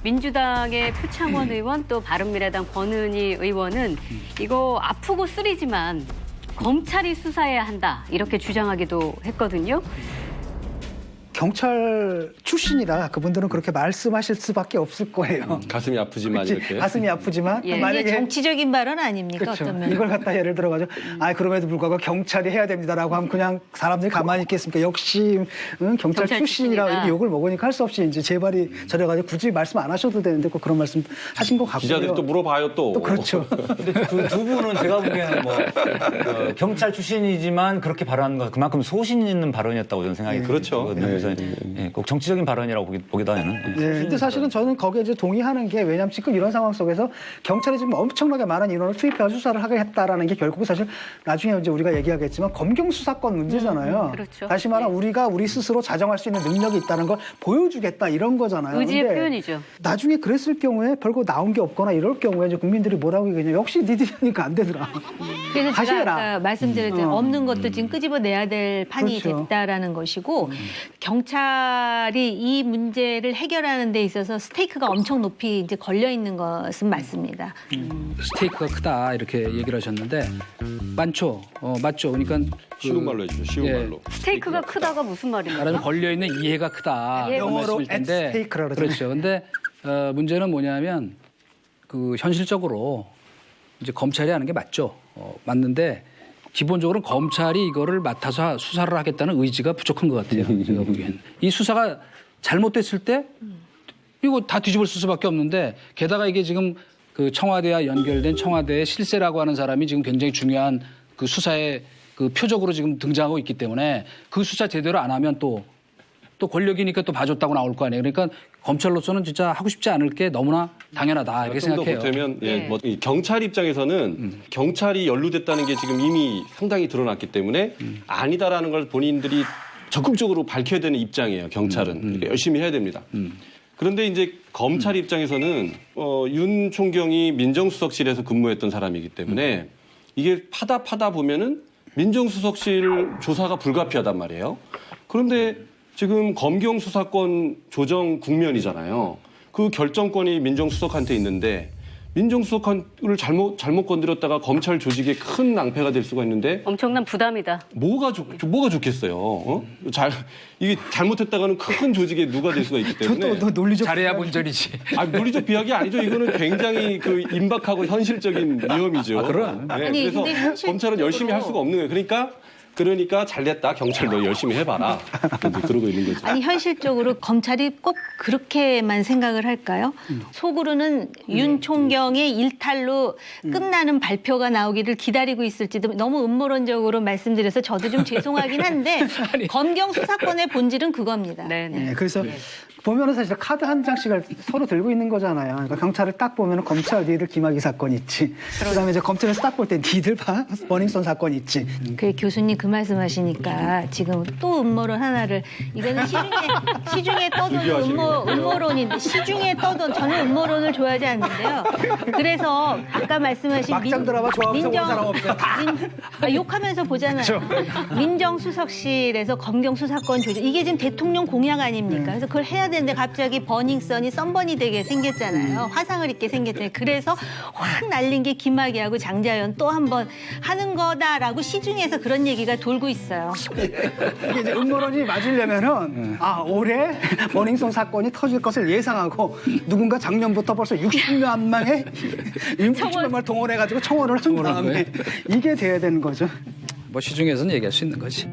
민주당의 표창원 의원 또 바른미래당 권은희 의원은 이거 아프고 쓰리지만 검찰이 수사해야 한다 이렇게 주장하기도 했거든요. 경찰 출신이라 그분들은 그렇게 말씀하실 수밖에 없을 거예요. 가슴이 아프지만 그치? 이렇게. 가슴이 아프지만 예. 만약에 이게 정치적인 발언 아닙니까? 그렇죠. 어떤 면 이걸 갖다 예를 들어가지고 그럼에도 불구하고 경찰이 해야 됩니다라고 하면 그냥 사람들이 가만히 있겠습니까? 역시 경찰 출신이라 출신이다. 이렇게 욕을 먹으니까 할 수 없이 이제 재발이 저려가지고 굳이 말씀 안 하셔도 되는데 꼭 그런 말씀 하신 것 같고요. 기자들이 또 물어봐요 또. 또 그렇죠. 근데 그 두 분은 제가 보기에는 뭐 경찰 출신이지만 그렇게 발언한 건 그만큼 소신 있는 발언이었다고 저는 생각이 그렇죠. 들거든요. 그래서 꼭 정치적인 발언이라고 보기보다는. 네, 근데 사실은 저는 거기에 이제 동의하는 게 왜냐하면 지금 이런 상황 속에서 경찰이 지금 엄청나게 많은 인원을 투입해서 수사를 하게 했다라는 게 결국 사실 나중에 이제 우리가 얘기하겠지만 검경 수사권 문제잖아요. 그렇죠. 다시 말하면 우리가 우리 스스로 자정할 수 있는 능력이 있다는 걸 보여주겠다 이런 거잖아요. 의지의 근데 표현이죠. 나중에 그랬을 경우에 별거 나온 게 없거나 이럴 경우에 이제 국민들이 뭐라고 얘기하냐. 역시 니들이 하니까 안 되더라. 그래서 다시 제가 해라. 아까 말씀드렸던 없는 것도 지금 끄집어내야 될 판이 그렇죠. 됐다라는 것이고 경찰이 이 문제를 해결하는 데 있어서 스테이크가 엄청 높이 이제 걸려 있는 것은 맞습니다. 스테이크가 크다 이렇게 얘기를 하셨는데 많죠. 맞죠. 그러니까 쉬운 말로 해주죠. 쉬운 예. 말로. 스테이크가 크다가 무슨 말입니까? 말하자면 걸려 있는 이해가 크다. 예. 그런 영어로 말씀일 at 텐데. stake라고 그러잖아요. 그렇죠. 근데 문제는 뭐냐면 그 현실적으로 이제 검찰이 하는 게 맞죠. 맞는데 기본적으로 검찰이 이거를 맡아서 수사를 하겠다는 의지가 부족한 것 같아요. 제가 보기엔. 이 수사가 잘못됐을 때 이거 다 뒤집을 수밖에 없는데 게다가 이게 지금 그 청와대와 연결된 청와대의 실세라고 하는 사람이 지금 굉장히 중요한 그 수사의 그 표적으로 지금 등장하고 있기 때문에 그 수사 제대로 안 하면 또 권력이니까 또 봐줬다고 나올 거 아니에요. 그러니까 검찰로서는 진짜 하고 싶지 않을 게 너무나 당연하다 이렇게 좀더 생각해요. 보태면 예. 뭐 이 경찰 입장에서는 경찰이 연루됐다는 게 지금 이미 상당히 드러났기 때문에 아니다라는 걸 본인들이 적극적으로 밝혀야 되는 입장이에요. 경찰은 그러니까 열심히 해야 됩니다. 그런데 이제 검찰 입장에서는 윤 총경이 민정수석실에서 근무했던 사람이기 때문에 이게 파다 보면은 민정수석실 조사가 불가피하단 말이에요. 그런데 지금 검경 수사권 조정 국면이잖아요. 그 결정권이 민정수석한테 있는데 민정수석을 잘못 건드렸다가 검찰 조직에 큰 낭패가 될 수가 있는데 엄청난 부담이다. 뭐가 좋겠어요? 이게 잘못했다가는 큰 조직에 누가 될 수가 있기 때문에 또 논리적 잘해야 본전이지. 논리적 비약이 아니죠. 이거는 굉장히 그 임박하고 현실적인 위험이죠. 그럼. 네, 아니, 그래서 근데 현실적으로 검찰은 열심히 할 수가 없는 거예요. 그러니까 잘됐다. 경찰도 열심히 해봐라. 이제 그러고 있는 거죠. 아니 현실적으로 검찰이 꼭 그렇게만 생각을 할까요? 속으로는 윤 총경의 일탈로 끝나는 발표가 나오기를 기다리고 있을지도 너무 음모론적으로 말씀드려서 저도 좀 죄송하긴 한데 검경 수사권의 본질은 그겁니다. 네. 네, 그래서 보면은 사실 카드 한 장씩을 서로 들고 있는 거잖아요. 그러니까 경찰을 딱 보면은 검찰 니들 김학의 사건 있지. 그다음에 이제 검찰에서 딱 볼 때 니들 봐 버닝썬 사건 있지. 그 교수님 그 말씀하시니까 지금 또 음모론 하나를 이거는 시중에 떠도는 음모론인데 시중에 떠도는 저는 음모론을 좋아하지 않는데요. 그래서 아까 말씀하신 막장 드라마 좋아하면서 보는 사람 없어요. 욕하면서 보잖아요. 민정수석실에서 검경 수사권 조정 이게 지금 대통령 공약 아닙니까? 그래서 그걸 해야 되는데 갑자기 버닝썬이 썬번이 되게 생겼잖아요. 화상을 입게 생겼잖아요. 그래서 확 날린 게 김학의하고 장자연 또 한 번 하는 거다라고 시중에서 그런 얘기가 돌고 있어요. 이게 이제 음모론이 맞으려면은 올해 버닝썬 사건이 터질 것을 예상하고 누군가 작년부터 벌써 60만 명의 60만 명을 동원해가지고 청원을 한 다음에 이게 돼야 되는 거죠. 뭐 시중에서는 얘기할 수 있는 거지.